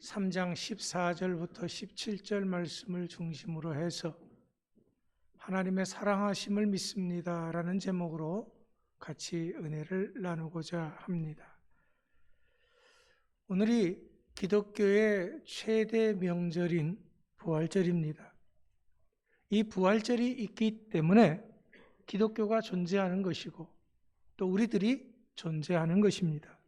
3장 14절부터 17절 말씀을 중심으로 해서 하나님의 사랑하심을 믿습니다 라는 제목으로 같이 은혜를 나누고자 합니다. 오늘이 기독교의 최대 명절인 부활절입니다. 이 부활절이 있기 때문에 기독교가 존재하는 것이고 또 우리들이 존재하는 것입니다.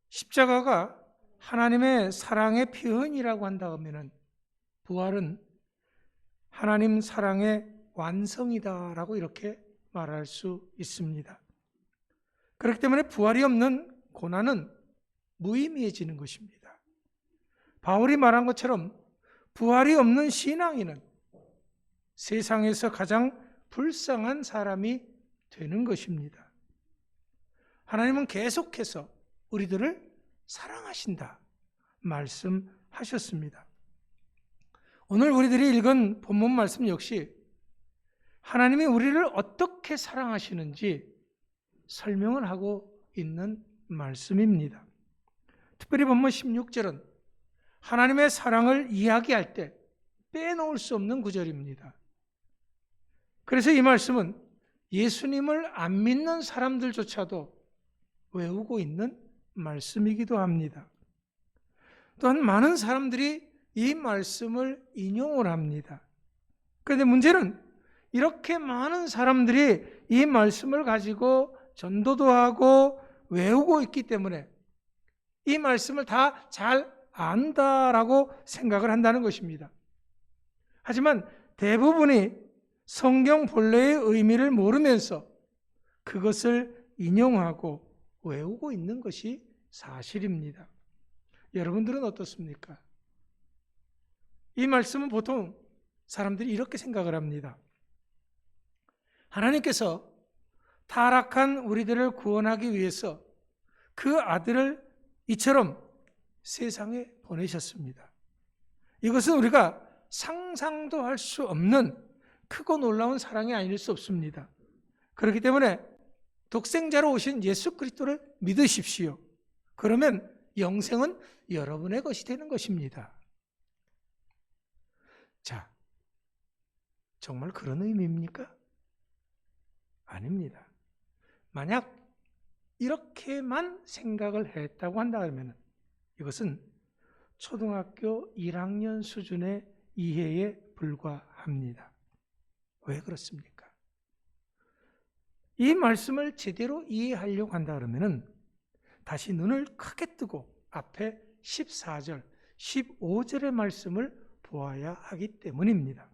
십자가가 하나님의 사랑의 표현이라고 한다면 부활은 하나님 사랑의 완성이다라고 이렇게 말할 수 있습니다. 그렇기 때문에 부활이 없는 고난은 무의미해지는 것입니다. 바울이 말한 것처럼 부활이 없는 신앙인은 세상에서 가장 불쌍한 사람이 되는 것입니다. 하나님은 계속해서 우리들을 사랑하신다 말씀하셨습니다. 오늘 우리들이 읽은 본문 말씀 역시 하나님이 우리를 어떻게 사랑하시는지 설명을 하고 있는 말씀입니다. 특별히 본문 16절은 하나님의 사랑을 이야기할 때 빼놓을 수 없는 구절입니다. 그래서 이 말씀은 예수님을 안 믿는 사람들조차도 외우고 있는 말씀이기도 합니다. 또한 많은 사람들이 이 말씀을 인용을 합니다. 그런데 문제는 이렇게 많은 사람들이 이 말씀을 가지고 전도도 하고 외우고 있기 때문에 이 말씀을 다 잘 안다라고 생각을 한다는 것입니다. 하지만 대부분이 성경 본래의 의미를 모르면서 그것을 인용하고 외우고 있는 것이 사실입니다. 여러분들은 어떻습니까? 이 말씀은 보통 사람들이 이렇게 생각을 합니다. 하나님께서 타락한 우리들을 구원하기 위해서 그 아들을 이처럼 세상에 보내셨습니다. 이것은 우리가 상상도 할 수 없는 크고 놀라운 사랑이 아닐 수 없습니다. 그렇기 때문에 독생자로 오신 예수 그리스도를 믿으십시오. 그러면 영생은 여러분의 것이 되는 것입니다. 자, 정말 그런 의미입니까? 아닙니다. 만약 이렇게만 생각을 했다고 한다면 이것은 초등학교 1학년 수준의 이해에 불과합니다. 왜 그렇습니까? 이 말씀을 제대로 이해하려고 한다 그러면 다시 눈을 크게 뜨고 앞에 14절, 15절의 말씀을 보아야 하기 때문입니다.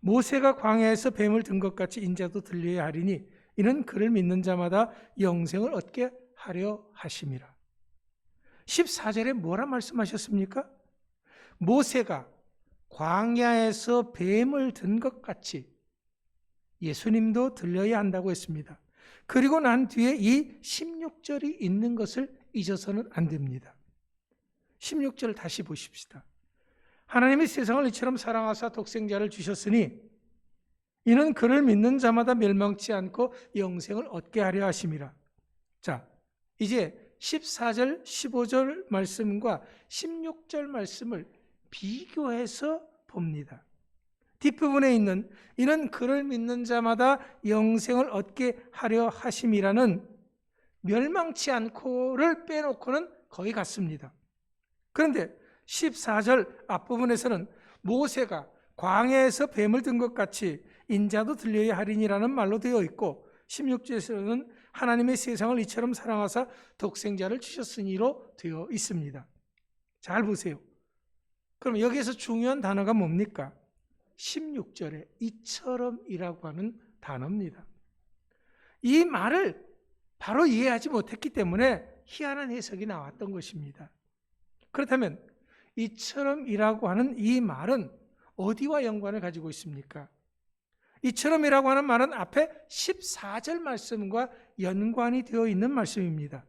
모세가 광야에서 뱀을 든 것 같이 인자도 들려야 하리니 이는 그를 믿는 자마다 영생을 얻게 하려 하심이라. 14절에 뭐라 말씀하셨습니까? 모세가 광야에서 뱀을 든 것 같이 예수님도 들려야 한다고 했습니다. 그리고 난 뒤에 이 16절이 있는 것을 잊어서는 안 됩니다. 16절 다시 보십시다. 하나님이 세상을 이처럼 사랑하사 독생자를 주셨으니 이는 그를 믿는 자마다 멸망치 않고 영생을 얻게 하려 하심이라. 자, 이제 14절, 15절 말씀과 16절 말씀을 비교해서 봅니다. 뒷부분에 있는 이는 그를 믿는 자마다 영생을 얻게 하려 하심이라는 멸망치 않고를 빼놓고는 거의 같습니다. 그런데 14절 앞부분에서는 모세가 광야에서 뱀을 든 것 같이 인자도 들려야 하리니라는 말로 되어 있고 16절에서는 하나님의 세상을 이처럼 사랑하사 독생자를 주셨으니로 되어 있습니다. 잘 보세요. 그럼 여기에서 중요한 단어가 뭡니까? 16절에 이처럼이라고 하는 단어입니다. 이 말을 바로 이해하지 못했기 때문에 희한한 해석이 나왔던 것입니다. 그렇다면 이처럼이라고 하는 이 말은 어디와 연관을 가지고 있습니까? 이처럼이라고 하는 말은 앞에 14절 말씀과 연관이 되어 있는 말씀입니다.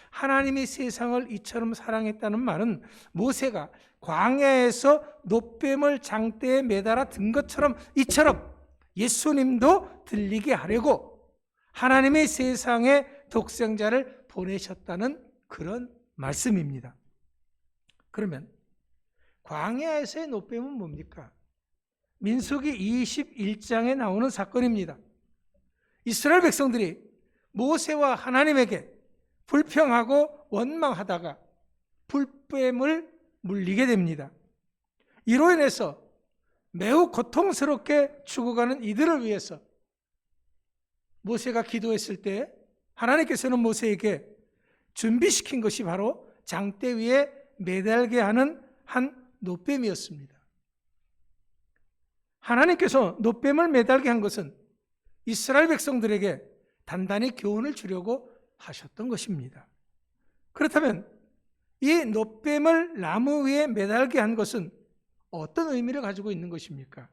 하나님이 세상을 이처럼 사랑했다는 말은 모세가 광야에서 놋뱀을 장대에 매달아 든 것처럼 이처럼 예수님도 들리게 하려고 하나님이 세상에 독생자를 보내셨다는 그런 말씀입니다. 그러면 광야에서의 노뱀은 뭡니까? 민수기 21장에 나오는 사건입니다. 이스라엘 백성들이 모세와 하나님에게 불평하고 원망하다가 불뱀을 물리게 됩니다. 이로 인해서 매우 고통스럽게 죽어가는 이들을 위해서 모세가 기도했을 때 하나님께서는 모세에게 준비시킨 것이 바로 장대 위에 매달게 하는 한 노뱀이었습니다. 하나님께서 노뱀을 매달게 한 것은 이스라엘 백성들에게 단단히 교훈을 주려고 하셨던 것입니다. 그렇다면 이 노뱀을 나무 위에 매달게 한 것은 어떤 의미를 가지고 있는 것입니까?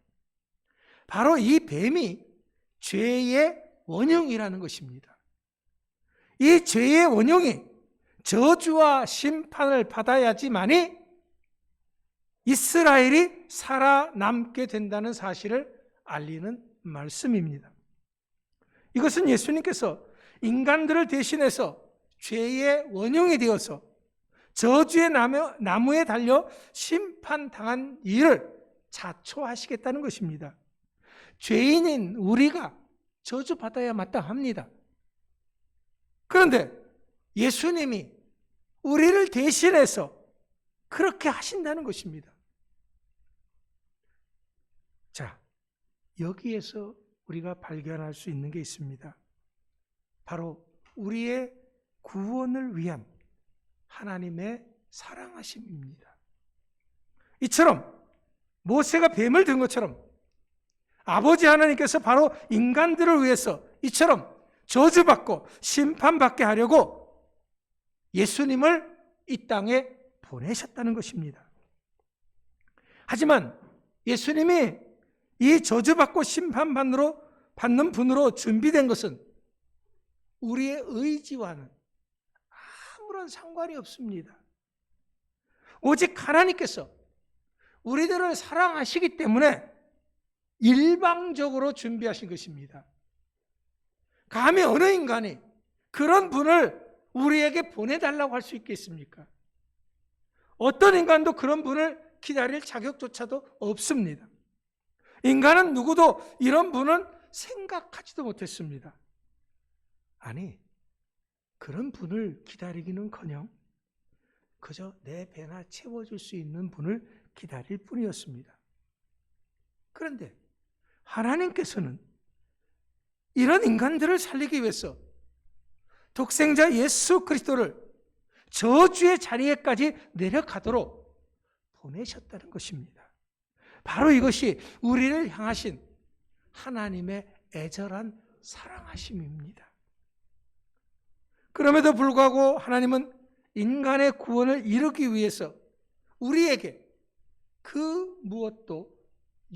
바로 이 뱀이 죄의 원흉이라는 것입니다. 이 죄의 원흉이 저주와 심판을 받아야지만이 이스라엘이 살아남게 된다는 사실을 알리는 말씀입니다. 이것은 예수님께서 인간들을 대신해서 죄의 원흉이 되어서 저주의 나무에 달려 심판당한 일을 자초하시겠다는 것입니다. 죄인인 우리가 저주받아야 마땅합니다. 그런데 예수님이 우리를 대신해서 그렇게 하신다는 것입니다. 자, 여기에서 우리가 발견할 수 있는 게 있습니다. 바로 우리의 구원을 위한 하나님의 사랑하심입니다. 이처럼 모세가 뱀을 든 것처럼 아버지 하나님께서 바로 인간들을 위해서 이처럼 저주받고 심판받게 하려고 예수님을 이 땅에 보내셨다는 것입니다. 하지만 예수님이 이 저주받고 심판받는 분으로 준비된 것은 우리의 의지와는 아무런 상관이 없습니다. 오직 하나님께서 우리들을 사랑하시기 때문에 일방적으로 준비하신 것입니다. 감히 어느 인간이 그런 분을 우리에게 보내달라고 할 수 있겠습니까? 어떤 인간도 그런 분을 기다릴 자격조차도 없습니다. 인간은 누구도 이런 분은 생각하지도 못했습니다. 아니, 그런 분을 기다리기는커녕 그저 내 배나 채워줄 수 있는 분을 기다릴 뿐이었습니다. 그런데 하나님께서는 이런 인간들을 살리기 위해서 독생자 예수 그리스도를 저주의 자리에까지 내려가도록 보내셨다는 것입니다. 바로 이것이 우리를 향하신 하나님의 애절한 사랑하심입니다. 그럼에도 불구하고 하나님은 인간의 구원을 이루기 위해서 우리에게 그 무엇도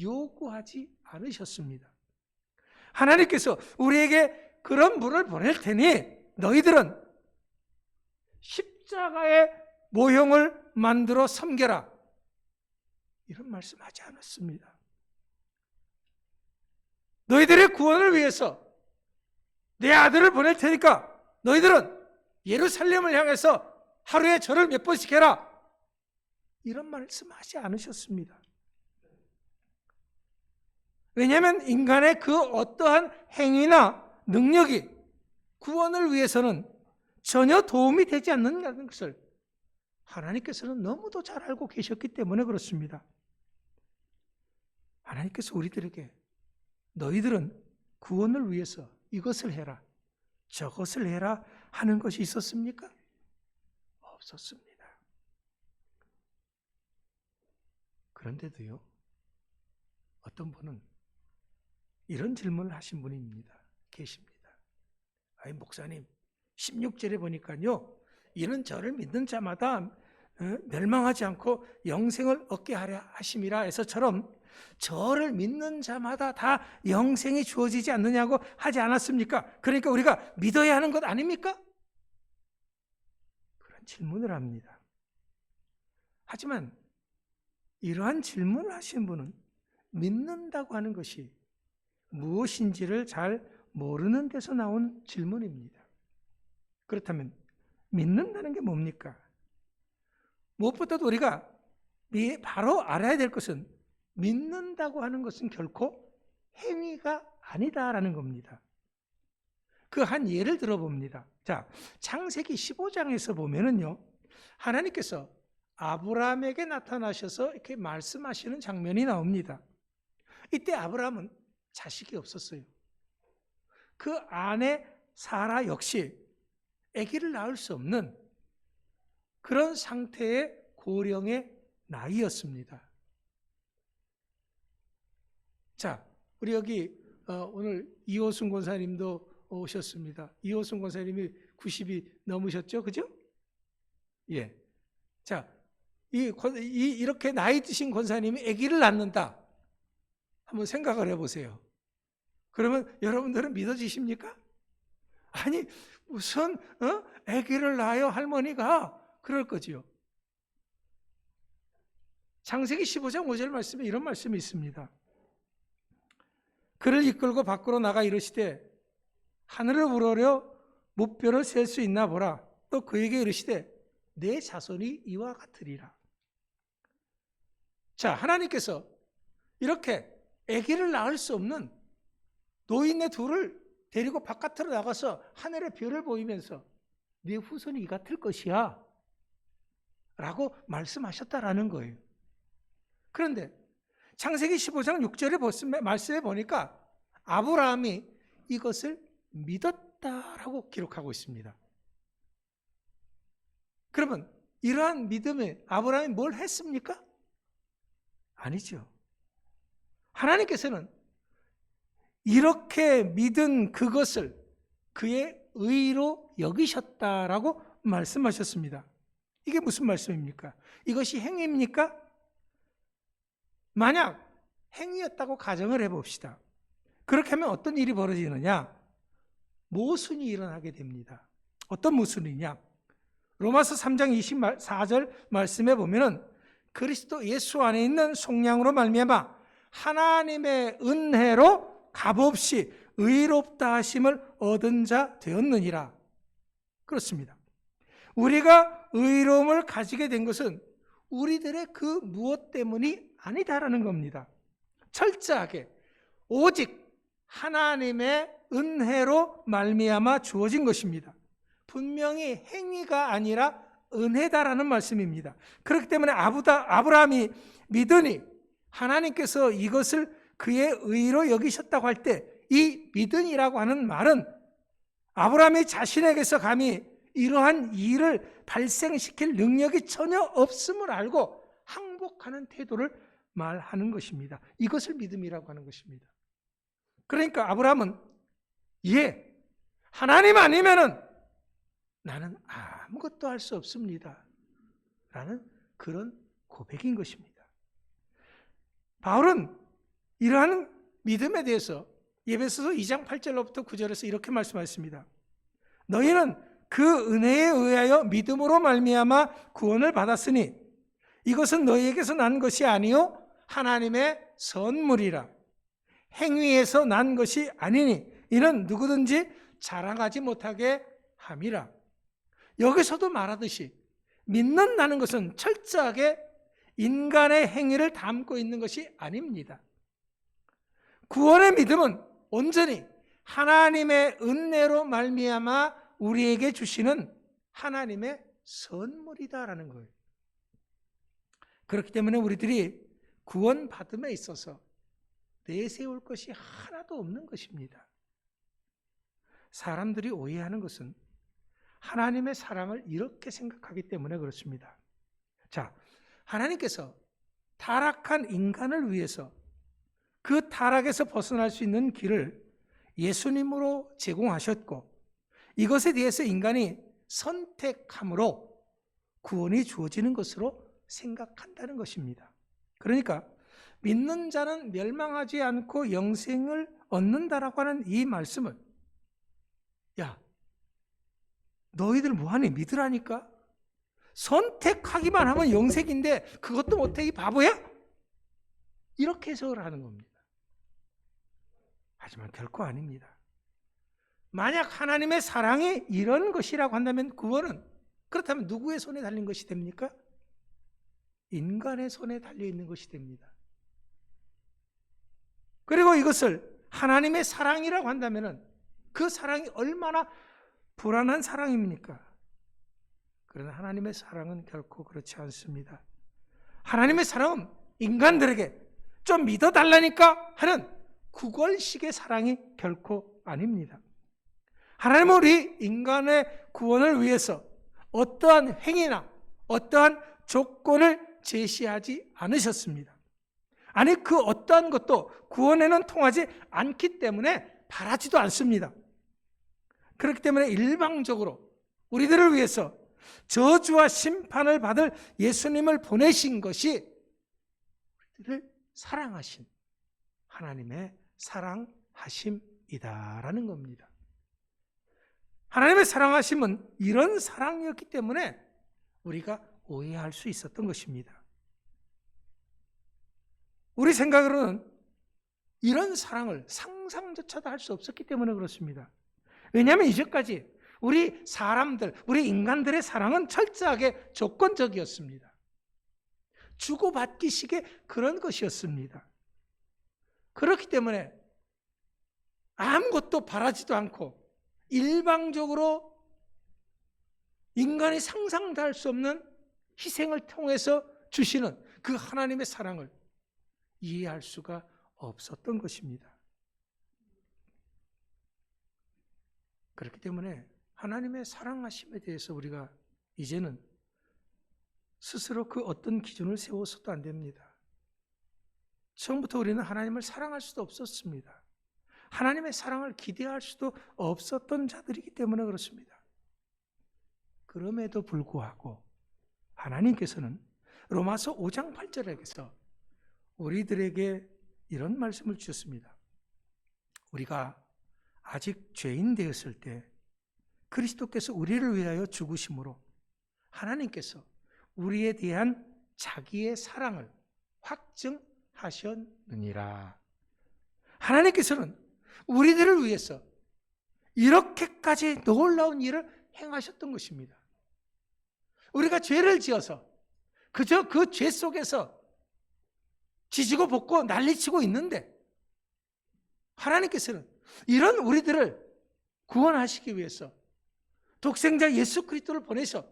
요구하지 않으셨습니다. 하나님께서 우리에게 그런 분을 보낼 테니 너희들은 십자가의 모형을 만들어 섬겨라, 이런 말씀하지 않았습니다. 너희들의 구원을 위해서 내 아들을 보낼 테니까 너희들은 예루살렘을 향해서 하루에 절을 몇 번씩 해라, 이런 말씀하지 않으셨습니다. 왜냐하면 인간의 그 어떠한 행위나 능력이 구원을 위해서는 전혀 도움이 되지 않는다는 것을 하나님께서는 너무도 잘 알고 계셨기 때문에 그렇습니다. 하나님께서 우리들에게 너희들은 구원을 위해서 이것을 해라, 저것을 해라 하는 것이 있었습니까? 없었습니다. 그런데도요, 어떤 분은 이런 질문을 하신 분이 계십니다. 아니, 목사님, 16절에 보니까요, 이는 저를 믿는 자마다 멸망하지 않고 영생을 얻게 하려 하심이라 해서처럼 저를 믿는 자마다 다 영생이 주어지지 않느냐고 하지 않았습니까? 그러니까 우리가 믿어야 하는 것 아닙니까? 그런 질문을 합니다. 하지만 이러한 질문을 하신 분은 믿는다고 하는 것이 무엇인지를 잘 모르는 데서 나온 질문입니다. 그렇다면 믿는다는 게 뭡니까? 무엇보다도 우리가 바로 알아야 될 것은 믿는다고 하는 것은 결코 행위가 아니다라는 겁니다. 그 한 예를 들어봅니다. 자, 창세기 15장에서 보면은요, 하나님께서 아브라함에게 나타나셔서 이렇게 말씀하시는 장면이 나옵니다. 이때 아브라함은 자식이 없었어요. 그 아내 사라 역시 아기를 낳을 수 없는 그런 상태의 고령의 나이였습니다. 자, 우리 여기 오늘 이호순 권사님도 오셨습니다. 이호순 권사님이 90이 넘으셨죠? 그죠? 예. 자, 이렇게 나이 드신 권사님이 아기를 낳는다. 한번 생각을 해보세요. 그러면 여러분들은 믿어지십니까? 아니, 무슨 아기를 낳아요, 할머니가? 그럴 거지요. 창세기 15장 5절 말씀에 이런 말씀이 있습니다. 그를 이끌고 밖으로 나가 이르시되 하늘을 우러려 무뼈를 셀 수 있나 보라. 또 그에게 이르시되 내 자손이 이와 같으리라. 자, 하나님께서 이렇게 아기를 낳을 수 없는 노인네 둘을 데리고 바깥으로 나가서 하늘의 별을 보이면서 내 후손이 이 같을 것이야 라고 말씀하셨다라는 거예요. 그런데 창세기 15장 6절의 말씀에 보니까 아브라함이 이것을 믿었다라고 기록하고 있습니다. 그러면 이러한 믿음에 아브라함이 뭘 했습니까? 아니죠. 하나님께서는 이렇게 믿은 그것을 그의 의로 여기셨다라고 말씀하셨습니다. 이게 무슨 말씀입니까? 이것이 행위입니까? 만약 행위였다고 가정을 해봅시다. 그렇게 하면 어떤 일이 벌어지느냐? 모순이 일어나게 됩니다. 어떤 모순이냐? 로마서 3장 24절 말씀에 보면은 그리스도 예수 안에 있는 속량으로 말미암아 하나님의 은혜로 값없이 의롭다 하심을 얻은 자 되었느니라. 그렇습니다. 우리가 의로움을 가지게 된 것은 우리들의 그 무엇 때문이 아니다라는 겁니다. 철저하게 오직 하나님의 은혜로 말미암아 주어진 것입니다. 분명히 행위가 아니라 은혜다라는 말씀입니다. 그렇기 때문에 아브라함이 믿으니 하나님께서 이것을 그의 의로 여기셨다고 할 때 이 믿으니라고 하는 말은 아브라함이 자신에게서 감히 이러한 일을 발생시킬 능력이 전혀 없음을 알고 항복하는 태도를 말하는 것입니다. 이것을 믿음이라고 하는 것입니다. 그러니까 아브라함은 하나님 아니면은 나는 아무것도 할 수 없습니다 라는 그런 고백인 것입니다. 바울은 이러한 믿음에 대해서 에베소서 2장 8절로부터 9절에서 이렇게 말씀하셨습니다. 너희는 그 은혜에 의하여 믿음으로 말미암아 구원을 받았으니 이것은 너희에게서 난 것이 아니요 하나님의 선물이라. 행위에서 난 것이 아니니 이는 누구든지 자랑하지 못하게 함이라. 여기서도 말하듯이 믿는다는 것은 철저하게 인간의 행위를 담고 있는 것이 아닙니다. 구원의 믿음은 온전히 하나님의 은혜로 말미암아 우리에게 주시는 하나님의 선물이다라는 거예요. 그렇기 때문에 우리들이 구원받음에 있어서 내세울 것이 하나도 없는 것입니다. 사람들이 오해하는 것은 하나님의 사랑을 이렇게 생각하기 때문에 그렇습니다. 자, 하나님께서 타락한 인간을 위해서 그 타락에서 벗어날 수 있는 길을 예수님으로 제공하셨고 이것에 대해서 인간이 선택함으로 구원이 주어지는 것으로 생각한다는 것입니다. 그러니까 믿는 자는 멸망하지 않고 영생을 얻는다라고 하는 이 말씀을 너희들 뭐하니? 믿으라니까? 선택하기만 하면 영생인데 그것도 못해 이 바보야? 이렇게 해석을 하는 겁니다. 하지만 결코 아닙니다. 만약 하나님의 사랑이 이런 것이라고 한다면 구원은 그렇다면 누구의 손에 달린 것이 됩니까? 인간의 손에 달려있는 것이 됩니다. 그리고 이것을 하나님의 사랑이라고 한다면 그 사랑이 얼마나 불안한 사랑입니까? 그러나 하나님의 사랑은 결코 그렇지 않습니다. 하나님의 사랑은 인간들에게 좀 믿어달라니까 하는 구걸식의 사랑이 결코 아닙니다. 하나님은 우리 인간의 구원을 위해서 어떠한 행위나 어떠한 조건을 제시하지 않으셨습니다. 아니, 그 어떠한 것도 구원에는 통하지 않기 때문에 바라지도 않습니다. 그렇기 때문에 일방적으로 우리들을 위해서 저주와 심판을 받을 예수님을 보내신 것이 우리들을 사랑하신 하나님의 사랑하심이다라는 겁니다. 하나님의 사랑하심은 이런 사랑이었기 때문에 우리가 오해할 수 있었던 것입니다. 우리 생각으로는 이런 사랑을 상상조차도 할 수 없었기 때문에 그렇습니다. 왜냐하면 이제까지 우리 사람들, 우리 인간들의 사랑은 철저하게 조건적이었습니다. 주고받기식의 그런 것이었습니다. 그렇기 때문에 아무것도 바라지도 않고 일방적으로 인간이 상상도 할 수 없는 희생을 통해서 주시는 그 하나님의 사랑을 이해할 수가 없었던 것입니다. 그렇기 때문에 하나님의 사랑하심에 대해서 우리가 이제는 스스로 그 어떤 기준을 세워서도 안 됩니다. 처음부터 우리는 하나님을 사랑할 수도 없었습니다. 하나님의 사랑을 기대할 수도 없었던 자들이기 때문에 그렇습니다. 그럼에도 불구하고 하나님께서는 로마서 5장 8절에서 우리들에게 이런 말씀을 주셨습니다. 우리가 아직 죄인 되었을 때 그리스도께서 우리를 위하여 죽으심으로 하나님께서 우리에 대한 자기의 사랑을 확증하셨느니라. 하나님께서는 우리들을 위해서 이렇게까지 놀라운 일을 행하셨던 것입니다. 우리가 죄를 지어서 그저 그 죄 속에서 지지고 볶고 난리치고 있는데 하나님께서는 이런 우리들을 구원하시기 위해서 독생자 예수 그리스도를 보내서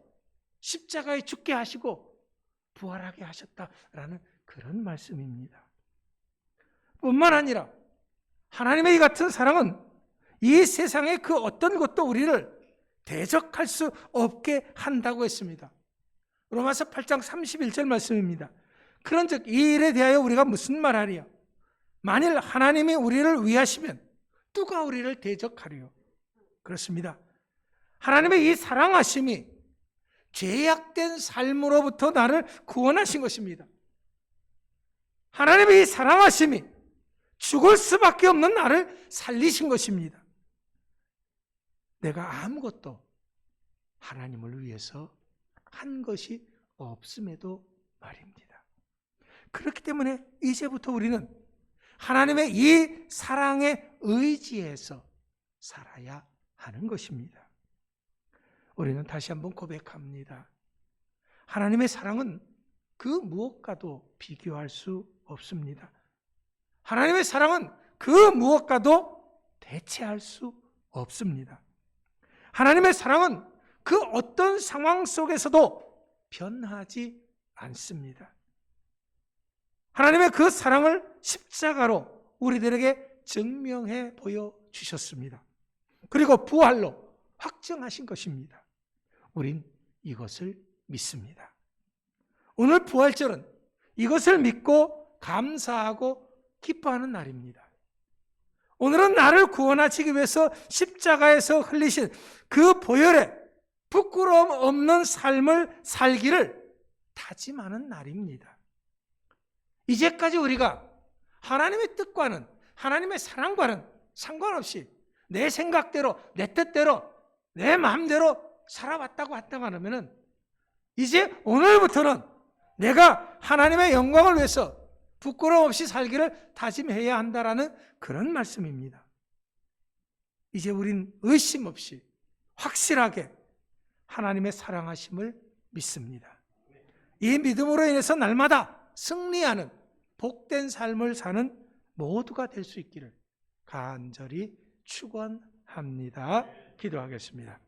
십자가에 죽게 하시고 부활하게 하셨다라는 그런 말씀입니다. 뿐만 아니라 하나님의 이 같은 사랑은 이 세상의 그 어떤 것도 우리를 대적할 수 없게 한다고 했습니다. 로마서 8장 31절 말씀입니다. 그런즉 이 일에 대하여 우리가 무슨 말하리요? 만일 하나님이 우리를 위하시면 누가 우리를 대적하리요? 그렇습니다. 하나님의 이 사랑하심이 죄악된 삶으로부터 나를 구원하신 것입니다. 하나님의 이 사랑하심이 죽을 수밖에 없는 나를 살리신 것입니다. 내가 아무것도 하나님을 위해서 한 것이 없음에도 말입니다. 그렇기 때문에 이제부터 우리는 하나님의 이 사랑에 의지해서 살아야 하는 것입니다. 우리는 다시 한번 고백합니다. 하나님의 사랑은 그 무엇과도 비교할 수 없습니다. 하나님의 사랑은 그 무엇과도 대체할 수 없습니다. 하나님의 사랑은 그 어떤 상황 속에서도 변하지 않습니다. 하나님의 그 사랑을 십자가로 우리들에게 증명해 보여주셨습니다. 그리고 부활로 확증하신 것입니다. 우린 이것을 믿습니다. 오늘 부활절은 이것을 믿고 감사하고 기뻐하는 날입니다. 오늘은 나를 구원하시기 위해서 십자가에서 흘리신 그 보혈에 부끄러움 없는 삶을 살기를 다짐하는 날입니다. 이제까지 우리가 하나님의 뜻과는 하나님의 사랑과는 상관없이 내 생각대로 내 뜻대로 내 마음대로 살아왔다고 하면 이제 오늘부터는 내가 하나님의 영광을 위해서 부끄러움 없이 살기를 다짐해야 한다라는 그런 말씀입니다. 이제 우린 의심 없이 확실하게 하나님의 사랑하심을 믿습니다. 이 믿음으로 인해서 날마다 승리하는 복된 삶을 사는 모두가 될 수 있기를 간절히 축원합니다. 기도하겠습니다.